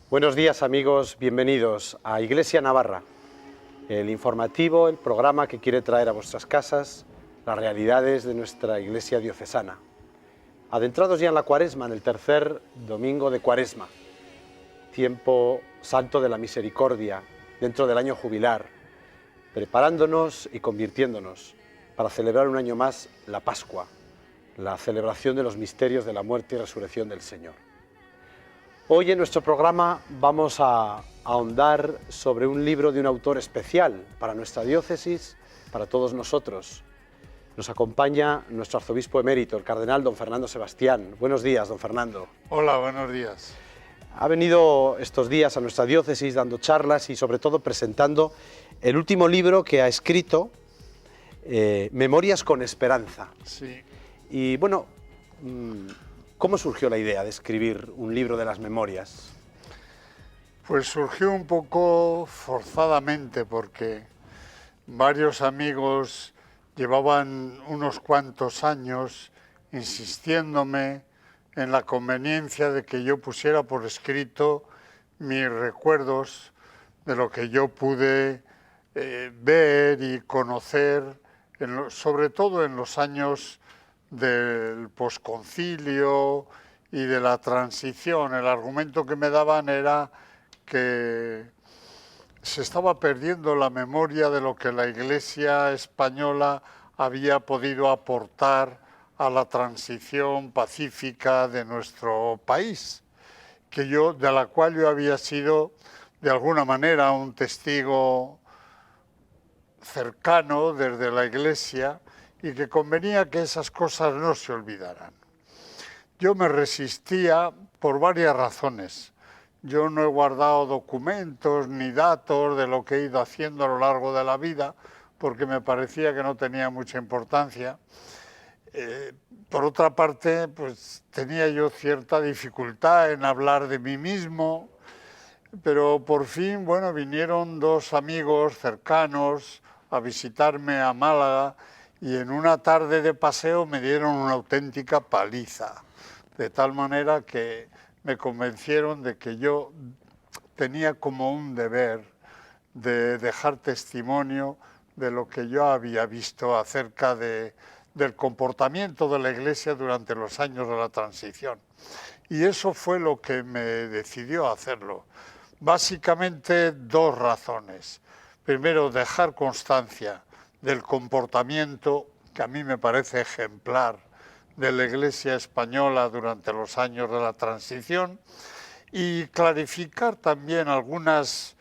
Buenos días amigos, bienvenidos a Iglesia Navarra, el informativo, el programa que quiere traer a vuestras casas las realidades de nuestra Iglesia diocesana. Adentrados ya en la Cuaresma, en el tercer domingo de Cuaresma, tiempo santo de la misericordia, dentro del año jubilar, preparándonos y convirtiéndonos para celebrar un año más la Pascua, la celebración de los misterios de la muerte y resurrección del Señor. Hoy en nuestro programa vamos a ahondar sobre un libro de un autor especial para nuestra diócesis, para todos nosotros. Nos acompaña nuestro arzobispo emérito, el cardenal don Fernando Sebastián. Buenos días, don Fernando. Hola, buenos días. Ha venido estos días a nuestra diócesis dando charlas y sobre todo presentando el último libro que ha escrito, Memorias con Esperanza. Sí. Y bueno, ¿cómo surgió la idea de escribir un libro de las memorias? Pues surgió un poco forzadamente porque varios amigos llevaban unos cuantos años insistiéndome en la conveniencia de que yo pusiera por escrito mis recuerdos de lo que yo pude ver y conocer, sobre todo en los años del posconcilio y de la transición. El argumento que me daban era que se estaba perdiendo la memoria de lo que la Iglesia española había podido aportar a la transición pacífica de nuestro país, de la cual yo había sido de alguna manera un testigo cercano desde la Iglesia, y que convenía que esas cosas no se olvidaran. Yo me resistía por varias razones. Yo no he guardado documentos ni datos de lo que he ido haciendo a lo largo de la vida, porque me parecía que no tenía mucha importancia. Por otra parte, pues tenía yo cierta dificultad en hablar de mí mismo, pero por fin, bueno, vinieron dos amigos cercanos a visitarme a Málaga, y en una tarde de paseo me dieron una auténtica paliza, de tal manera que me convencieron de que yo tenía como un deber de dejar testimonio de lo que yo había visto acerca del comportamiento de la Iglesia durante los años de la transición. Y eso fue lo que me decidió a hacerlo. Básicamente dos razones. Primero, dejar constancia del comportamiento que a mí me parece ejemplar de la Iglesia española durante los años de la transición, y clarificar también algunas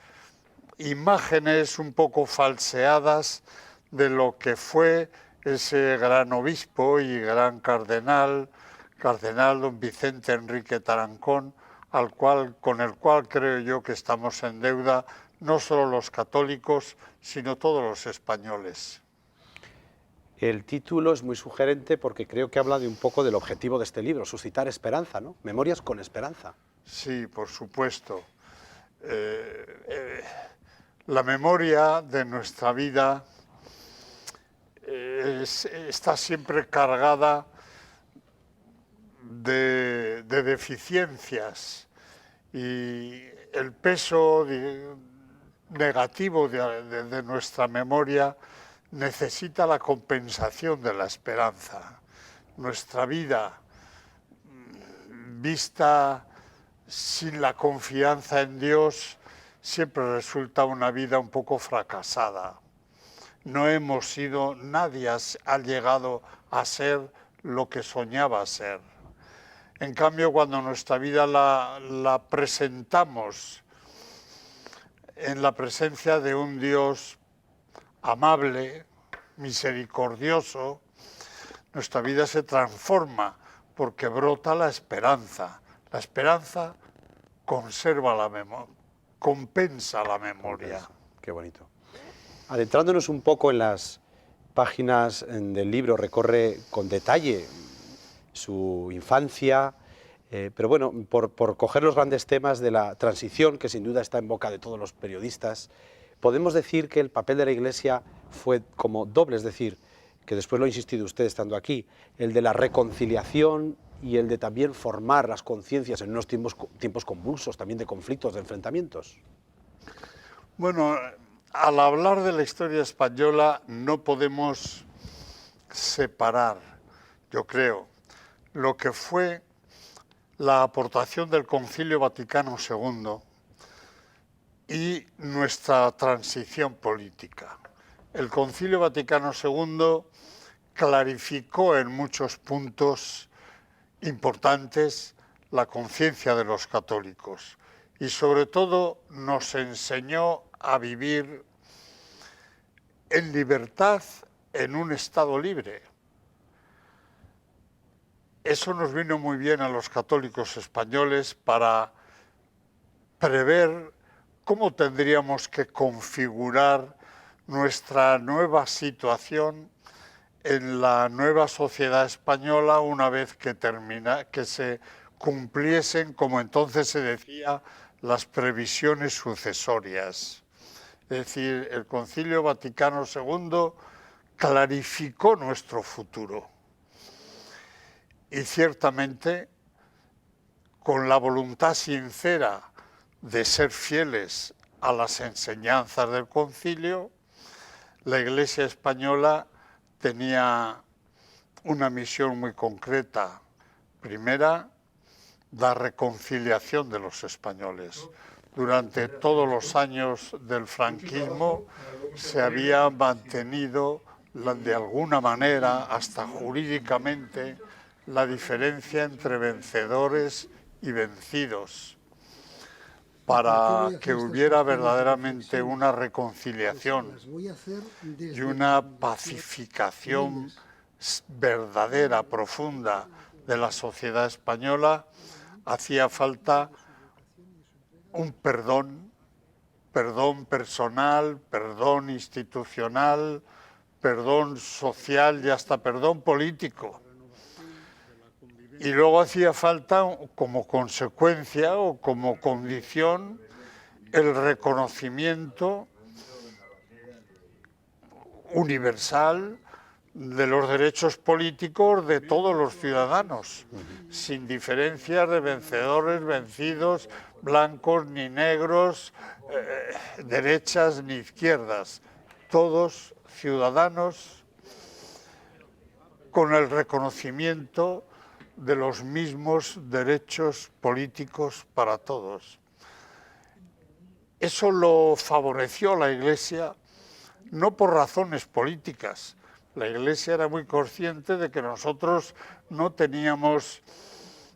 imágenes un poco falseadas de lo que fue ese gran obispo y gran cardenal don Vicente Enrique Tarancón, con el cual creo yo que estamos en deuda no solo los católicos, sino todos los españoles. El título es muy sugerente porque creo que habla de un poco del objetivo de este libro, suscitar esperanza, ¿no? Memorias con esperanza. Sí, por supuesto. La memoria de nuestra vida está siempre cargada de deficiencias, y el peso negativo de nuestra memoria necesita la compensación de la esperanza. Nuestra vida, vista sin la confianza en Dios, siempre resulta una vida un poco fracasada. No hemos sido, nadie ha llegado a ser lo que soñaba ser. En cambio, cuando nuestra vida la presentamos en la presencia de un Dios amable, misericordioso, nuestra vida se transforma porque brota la esperanza. La esperanza conserva la memoria, compensa la memoria. Qué bonito. Adentrándonos un poco en las páginas del libro, recorre con detalle su infancia, pero bueno, por coger los grandes temas de la transición, que sin duda está en boca de todos los periodistas, podemos decir que el papel de la Iglesia fue como doble, es decir, que después lo ha insistido usted estando aquí, el de la reconciliación y el de también formar las conciencias en unos tiempos convulsos, también de conflictos, de enfrentamientos? Bueno, al hablar de la historia española no podemos separar, yo creo, lo que fue la aportación del Concilio Vaticano II y nuestra transición política. El Concilio Vaticano II clarificó en muchos puntos importantes la conciencia de los católicos y sobre todo nos enseñó a vivir en libertad en un Estado libre. Eso nos vino muy bien a los católicos españoles para prever cómo tendríamos que configurar nuestra nueva situación en la nueva sociedad española una vez que se cumpliesen, como entonces se decía, las previsiones sucesorias. Es decir, el Concilio Vaticano II clarificó nuestro futuro. Y ciertamente, con la voluntad sincera de ser fieles a las enseñanzas del concilio, la Iglesia española tenía una misión muy concreta. Primera, la reconciliación de los españoles. Durante todos los años del franquismo se había mantenido de alguna manera, hasta jurídicamente, la diferencia entre vencedores y vencidos, para que hubiera verdaderamente una reconciliación y una pacificación verdadera, profunda de la sociedad española. Hacía falta un perdón personal, perdón institucional, perdón social y hasta perdón político. Y luego hacía falta, como consecuencia o como condición, el reconocimiento universal de los derechos políticos de todos los ciudadanos, sin diferencias de vencedores, vencidos, blancos ni negros, derechas ni izquierdas, todos ciudadanos con el reconocimiento de los mismos derechos políticos para todos. Eso lo favoreció la Iglesia, no por razones políticas. La Iglesia era muy consciente de que nosotros no teníamos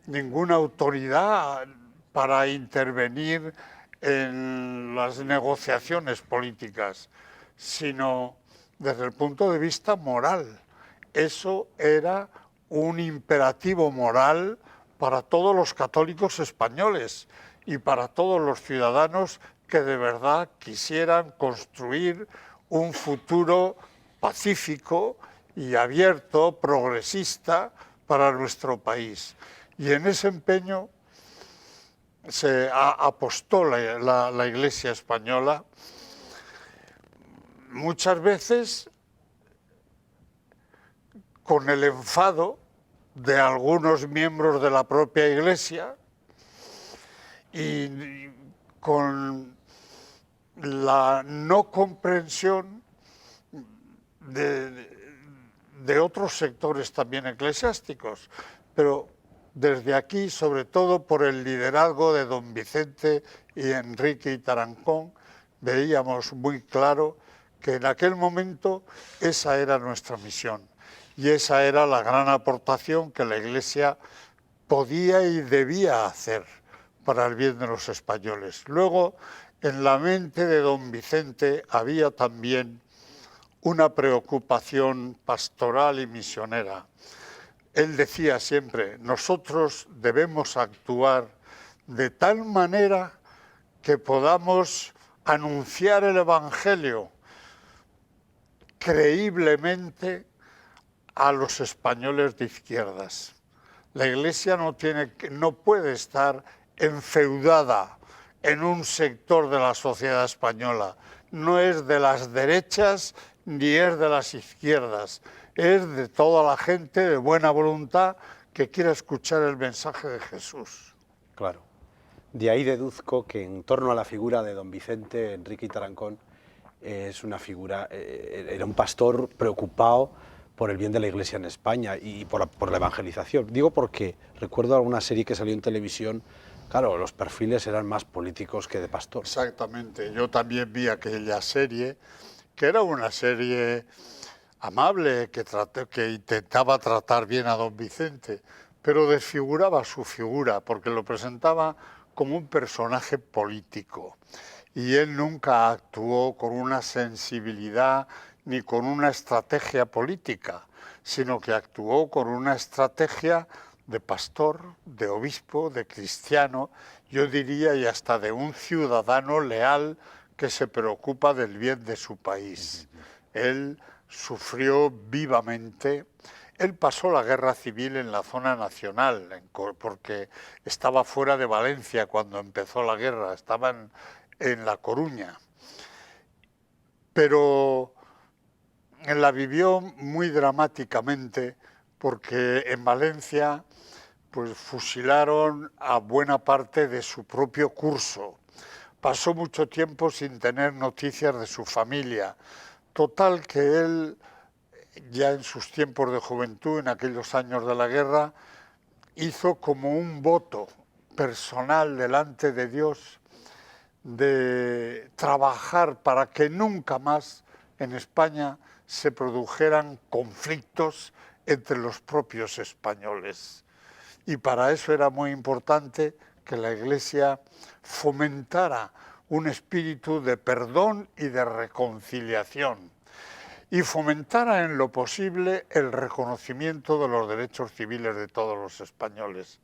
ninguna autoridad para intervenir en las negociaciones políticas, sino desde el punto de vista moral. Eso era un imperativo moral para todos los católicos españoles y para todos los ciudadanos que de verdad quisieran construir un futuro pacífico y abierto, progresista para nuestro país. Y en ese empeño se apostó la Iglesia española, muchas veces con el enfado de algunos miembros de la propia Iglesia y con la no comprensión de otros sectores también eclesiásticos, pero desde aquí, sobre todo por el liderazgo de don Vicente y Enrique y Tarancón, veíamos muy claro que en aquel momento esa era nuestra misión. Y esa era la gran aportación que la Iglesia podía y debía hacer para el bien de los españoles. Luego, en la mente de don Vicente había también una preocupación pastoral y misionera. Él decía siempre, nosotros debemos actuar de tal manera que podamos anunciar el Evangelio creíblemente a los españoles de izquierdas. La Iglesia no puede estar enfeudada en un sector de la sociedad española. No es de las derechas ni es de las izquierdas. Es de toda la gente de buena voluntad que quiera escuchar el mensaje de Jesús. Claro. De ahí deduzco que en torno a la figura de don Vicente Enrique y Tarancón es una figura, era un pastor preocupado por el bien de la Iglesia en España y por la evangelización. Digo porque recuerdo alguna serie que salió en televisión, claro, los perfiles eran más políticos que de pastor. Exactamente, yo también vi aquella serie, que era una serie amable, que intentaba tratar bien a don Vicente, pero desfiguraba su figura, porque lo presentaba como un personaje político. Y él nunca actuó con una sensibilidad ni con una estrategia política, sino que actuó con una estrategia de pastor, de obispo, de cristiano, yo diría, y hasta de un ciudadano leal que se preocupa del bien de su país. Él sufrió vivamente. Él pasó la guerra civil en la zona nacional, porque estaba fuera de Valencia cuando empezó la guerra, estaba en La Coruña. Pero la vivió muy dramáticamente porque en Valencia pues fusilaron a buena parte de su propio curso. Pasó mucho tiempo sin tener noticias de su familia. Total que él, ya en sus tiempos de juventud, en aquellos años de la guerra, hizo como un voto personal delante de Dios de trabajar para que nunca más en España se produjeran conflictos entre los propios españoles. Y para eso era muy importante que la Iglesia fomentara un espíritu de perdón y de reconciliación y fomentara en lo posible el reconocimiento de los derechos civiles de todos los españoles.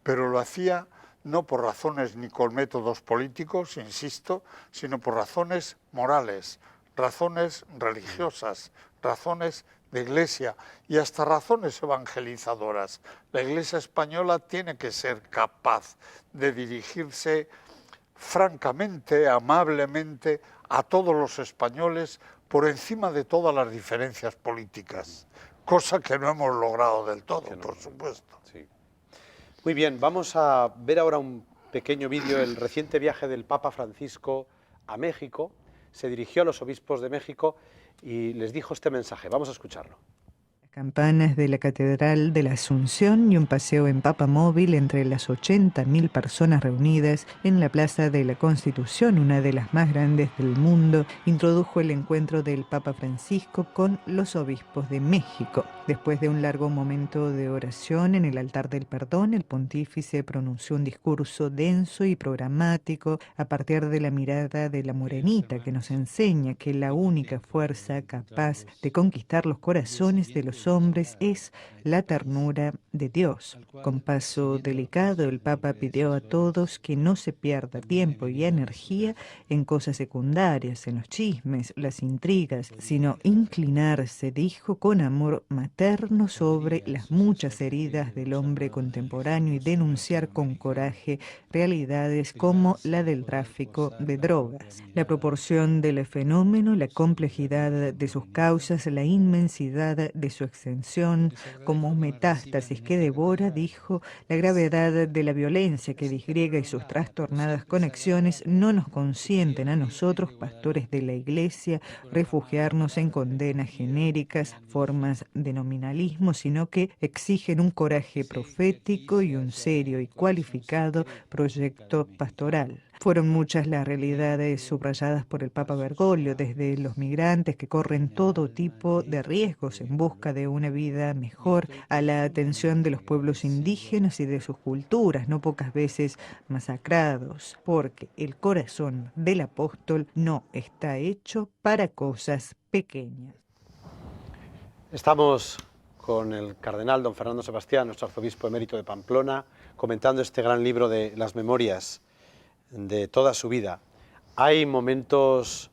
Pero lo hacía no por razones ni con métodos políticos, insisto, sino por razones morales, razones religiosas, razones de Iglesia y hasta razones evangelizadoras. La Iglesia española tiene que ser capaz de dirigirse francamente, amablemente a todos los españoles por encima de todas las diferencias políticas, cosa que no hemos logrado del todo, por supuesto. Sí. Muy bien, vamos a ver ahora un pequeño vídeo. El reciente viaje del Papa Francisco a México. Se dirigió a los obispos de México y les dijo este mensaje. Vamos a escucharlo. Campanas de la Catedral de la Asunción y un paseo en papamóvil entre las 80.000 personas reunidas en la Plaza de la Constitución, una de las más grandes del mundo, introdujo el encuentro del Papa Francisco con los obispos de México. Después de un largo momento de oración en el altar del perdón, el pontífice pronunció un discurso denso y programático a partir de la mirada de la morenita que nos enseña que la única fuerza capaz de conquistar los corazones de los hombres es la ternura de Dios. Con paso delicado, el Papa pidió a todos que no se pierda tiempo y energía en cosas secundarias, en los chismes, las intrigas, sino inclinarse, dijo, con amor materno sobre las muchas heridas del hombre contemporáneo y denunciar con coraje realidades como la del tráfico de drogas. La proporción del fenómeno, la complejidad de sus causas, la inmensidad de su extensión como metástasis que devora, dijo, la gravedad de la violencia que disgriega y sus trastornadas conexiones no nos consienten a nosotros, pastores de la Iglesia, refugiarnos en condenas genéricas, formas de nominalismo, sino que exigen un coraje profético y un serio y cualificado proyecto pastoral. Fueron muchas las realidades subrayadas por el Papa Bergoglio, desde los migrantes que corren todo tipo de riesgos en busca de una vida mejor, a la atención de los pueblos indígenas y de sus culturas, no pocas veces masacrados, porque el corazón del apóstol no está hecho para cosas pequeñas. Estamos con el cardenal don Fernando Sebastián, nuestro arzobispo emérito de Pamplona, comentando este gran libro de las memorias de toda su vida. Hay momentos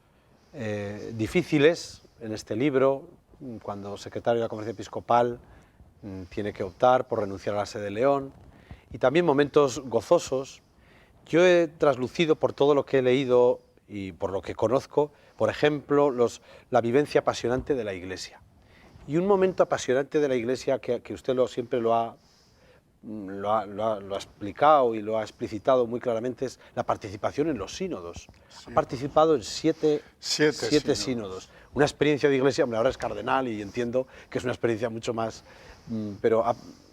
difíciles en este libro, cuando secretario de la Conferencia Episcopal tiene que optar por renunciar a la sede de León, y también momentos gozosos. Yo he traslucido por todo lo que he leído y por lo que conozco, por ejemplo, la vivencia apasionante de la Iglesia. Y un momento apasionante de la Iglesia que usted siempre lo ha lo ha explicado y lo ha explicitado muy claramente, es la participación en los sínodos. Sí. Ha participado en siete Siete sínodos. Una experiencia de iglesia, hombre, ahora es cardenal y entiendo que es una experiencia mucho más, pero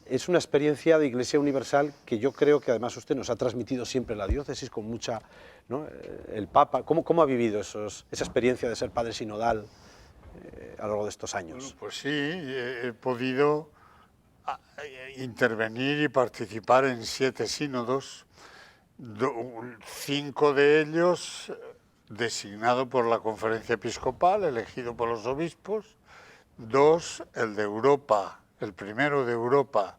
es una experiencia de iglesia universal que yo creo que además usted nos ha transmitido siempre en la diócesis con mucha, ¿no? El Papa, ¿cómo ha vivido esa experiencia de ser padre sinodal a lo largo de estos años? Bueno, pues sí, he podido intervenir y participar en 7 sínodos, 5 de ellos designado por la Conferencia Episcopal, elegido por los obispos, 2, el de Europa, el primero de Europa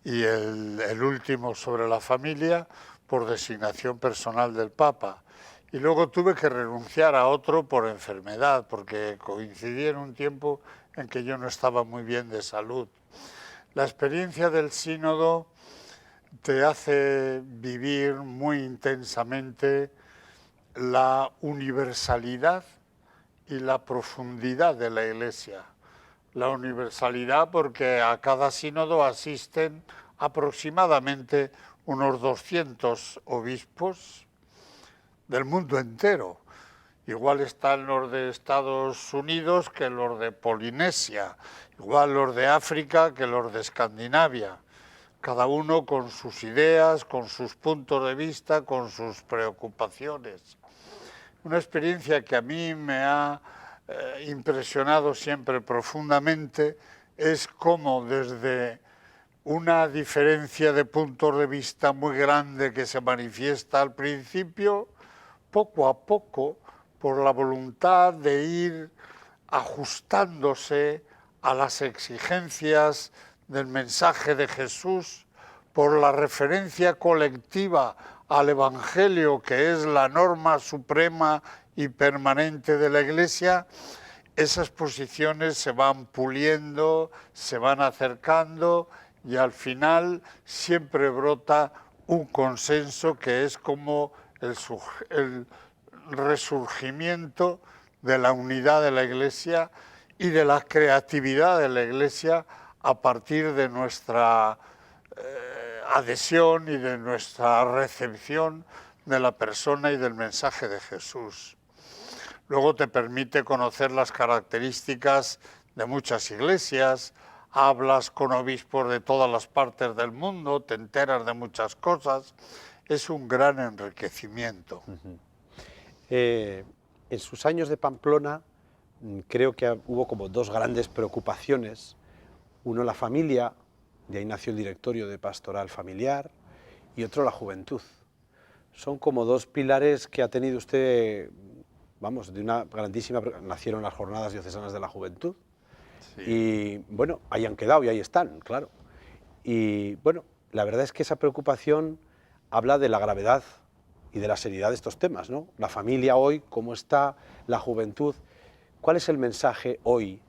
y el último sobre la familia, por designación personal del Papa. Y luego tuve que renunciar a otro por enfermedad, porque coincidí en un tiempo en que yo no estaba muy bien de salud. La experiencia del sínodo te hace vivir muy intensamente la universalidad y la profundidad de la Iglesia. La universalidad porque a cada sínodo asisten aproximadamente unos 200 obispos del mundo entero. Igual están los de Estados Unidos que los de Polinesia, igual los de África que los de Escandinavia, cada uno con sus ideas, con sus puntos de vista, con sus preocupaciones. Una experiencia que a mí me ha impresionado siempre profundamente es cómo desde una diferencia de puntos de vista muy grande que se manifiesta al principio, poco a poco, por la voluntad de ir ajustándose a las exigencias del mensaje de Jesús, por la referencia colectiva al Evangelio, que es la norma suprema y permanente de la Iglesia, esas posiciones se van puliendo, se van acercando y al final siempre brota un consenso que es como el resurgimiento de la unidad de la Iglesia y de la creatividad de la Iglesia a partir de nuestra adhesión y de nuestra recepción de la persona y del mensaje de Jesús. Luego te permite conocer las características de muchas iglesias, hablas con obispos de todas las partes del mundo, te enteras de muchas cosas, es un gran enriquecimiento. En sus años de Pamplona creo que hubo como 2 grandes preocupaciones. Uno, la familia, de ahí nació el directorio de pastoral familiar, y otro, la juventud. Son como 2 pilares que ha tenido usted, vamos, de una grandísima... Nacieron las jornadas diocesanas de la juventud, sí. Y bueno, ahí han quedado y ahí están, claro. Y bueno, la verdad es que esa preocupación habla de la gravedad y de la seriedad de estos temas, ¿no? La familia hoy, cómo está, la juventud, ¿cuál es el mensaje hoy?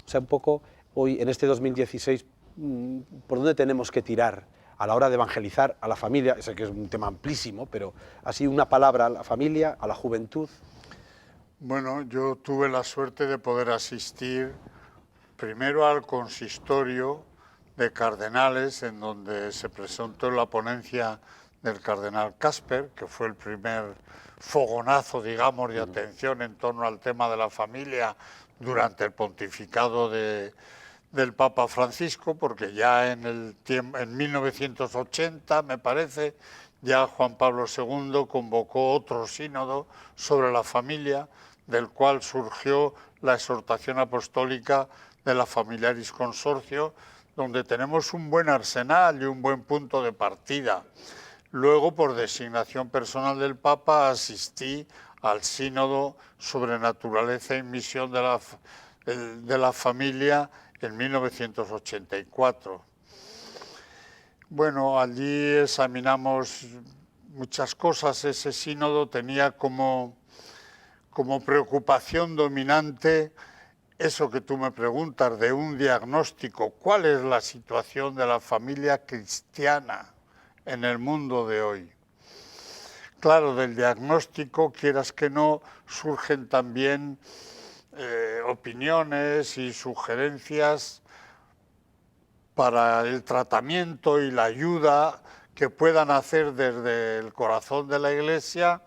O sea, un poco hoy, en este 2016, ¿por dónde tenemos que tirar a la hora de evangelizar a la familia? Sé que es un tema amplísimo, pero así una palabra a la familia, a la juventud. Bueno, yo tuve la suerte de poder asistir primero al consistorio de cardenales, en donde se presentó la ponencia del cardenal Casper, que fue el primer fogonazo, digamos, de atención en torno al tema de la familia durante el pontificado del Papa Francisco, porque ya en 1980, me parece, ya Juan Pablo II convocó otro sínodo sobre la familia, del cual surgió la exhortación apostólica de la Familiaris Consortio, donde tenemos un buen arsenal y un buen punto de partida. Luego, por designación personal del Papa, asistí al sínodo sobre naturaleza y misión de la familia en 1984. Bueno, allí examinamos muchas cosas. Ese sínodo tenía como preocupación dominante eso que tú me preguntas, de un diagnóstico. ¿Cuál es la situación de la familia cristiana en el mundo de hoy? Claro, del diagnóstico, quieras que no, surgen también opiniones y sugerencias para el tratamiento y la ayuda que puedan hacer desde el corazón de la Iglesia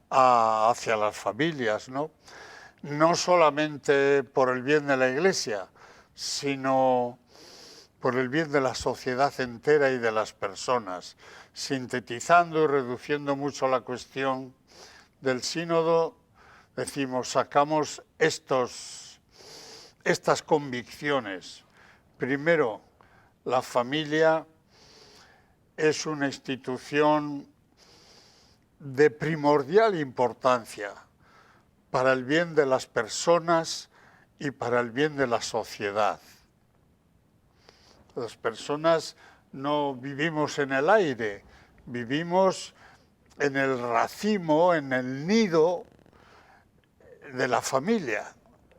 hacia las familias, ¿no? No solamente por el bien de la Iglesia, sino por el bien de la sociedad entera y de las personas. Sintetizando y reduciendo mucho la cuestión del sínodo, decimos, sacamos estas convicciones. Primero, la familia es una institución de primordial importancia para el bien de las personas y para el bien de la sociedad. Las personas no vivimos en el aire, vivimos en el racimo, en el nido de la familia,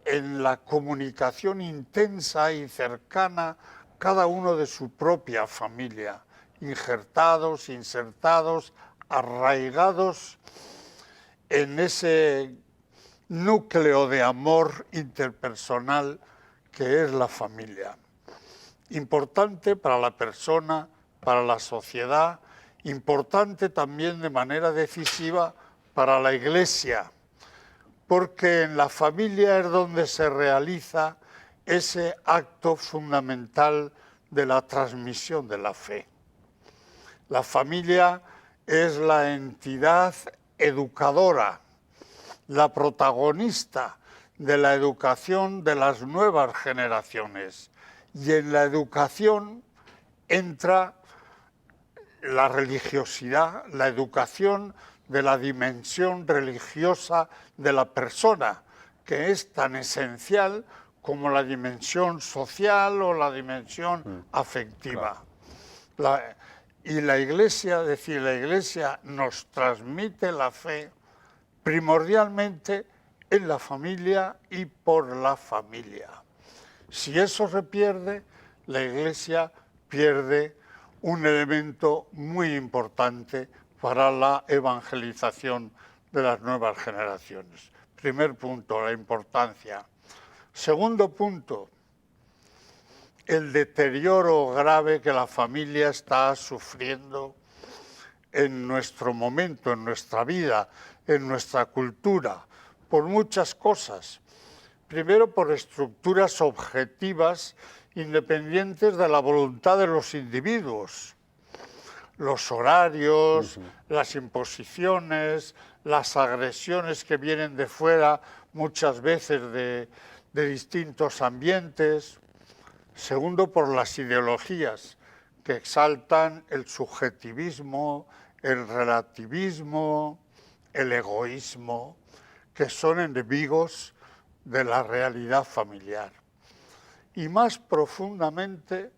en la comunicación intensa y cercana, cada uno de su propia familia, injertados, insertados, arraigados en ese núcleo de amor interpersonal que es la familia. Importante para la persona, para la sociedad, importante también de manera decisiva para la Iglesia, porque en la familia es donde se realiza ese acto fundamental de la transmisión de la fe. La familia es la entidad educadora, la protagonista de la educación de las nuevas generaciones. Y en la educación entra la religiosidad, la educación de la dimensión religiosa de la persona, que es tan esencial como la dimensión social o la dimensión afectiva. Y la Iglesia, es decir, la Iglesia nos transmite la fe primordialmente en la familia y por la familia. Si eso se pierde, la Iglesia pierde un elemento muy importante para la evangelización de las nuevas generaciones. Primer punto, la importancia. Segundo punto, el deterioro grave que la familia está sufriendo en nuestro momento, en nuestra vida, en nuestra cultura, por muchas cosas. Primero, por estructuras objetivas independientes de la voluntad de los individuos. Los horarios, las imposiciones, las agresiones que vienen de fuera, muchas veces de distintos ambientes. Segundo, por las ideologías que exaltan el subjetivismo, el relativismo, el egoísmo, que son enemigos de la realidad familiar. Y más profundamente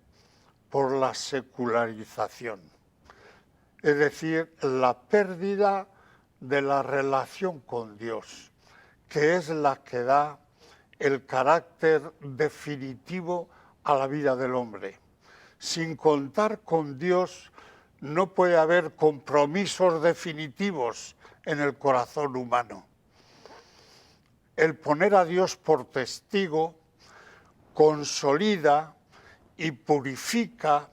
por la secularización, es decir, la pérdida de la relación con Dios, que es la que da el carácter definitivo a la vida del hombre. Sin contar con Dios no puede haber compromisos definitivos en el corazón humano. El poner a Dios por testigo consolida y purifica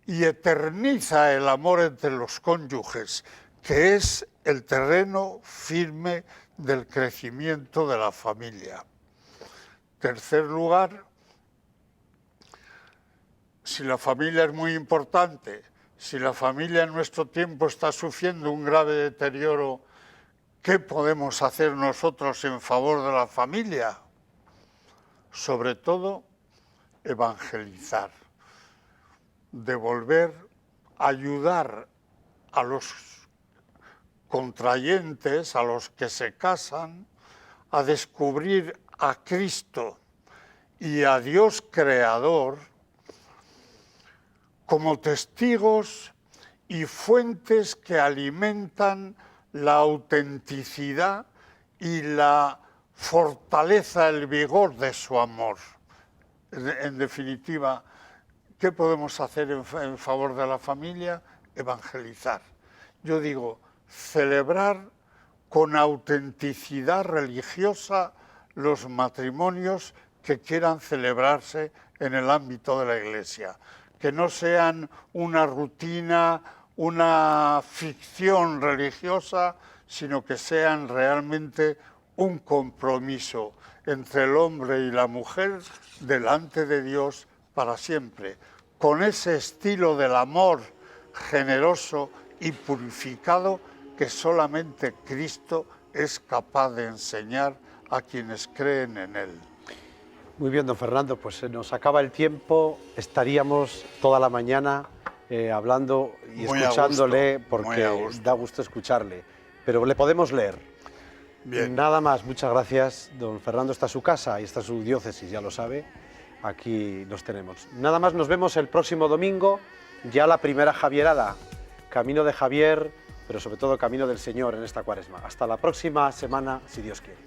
y eterniza el amor entre los cónyuges, que es el terreno firme del crecimiento de la familia. Tercer lugar, si la familia es muy importante, si la familia en nuestro tiempo está sufriendo un grave deterioro, ¿qué podemos hacer nosotros en favor de la familia? Sobre todo, evangelizar, devolver, ayudar a los contrayentes, a los que se casan, a descubrir a Cristo y a Dios creador como testigos y fuentes que alimentan la autenticidad y la fortaleza, el vigor de su amor. En definitiva, ¿qué podemos hacer en favor de la familia? Evangelizar. Yo digo, celebrar con autenticidad religiosa los matrimonios que quieran celebrarse en el ámbito de la Iglesia, que no sean una rutina, una ficción religiosa, sino que sean realmente un compromiso entre el hombre y la mujer delante de Dios para siempre, con ese estilo del amor generoso y purificado que solamente Cristo es capaz de enseñar a quienes creen en Él. Muy bien, don Fernando, pues se nos acaba el tiempo, estaríamos toda la mañana hablando y Muy escuchándole, a gusto, porque muy a gusto. da gusto escucharle, pero le podemos leer. Bien. Nada más, muchas gracias, don Fernando, está su casa y está su diócesis, ya lo sabe, aquí nos tenemos. Nada más, nos vemos el próximo domingo, ya la primera Javierada, camino de Javier, pero sobre todo camino del Señor en esta Cuaresma. Hasta la próxima semana, si Dios quiere.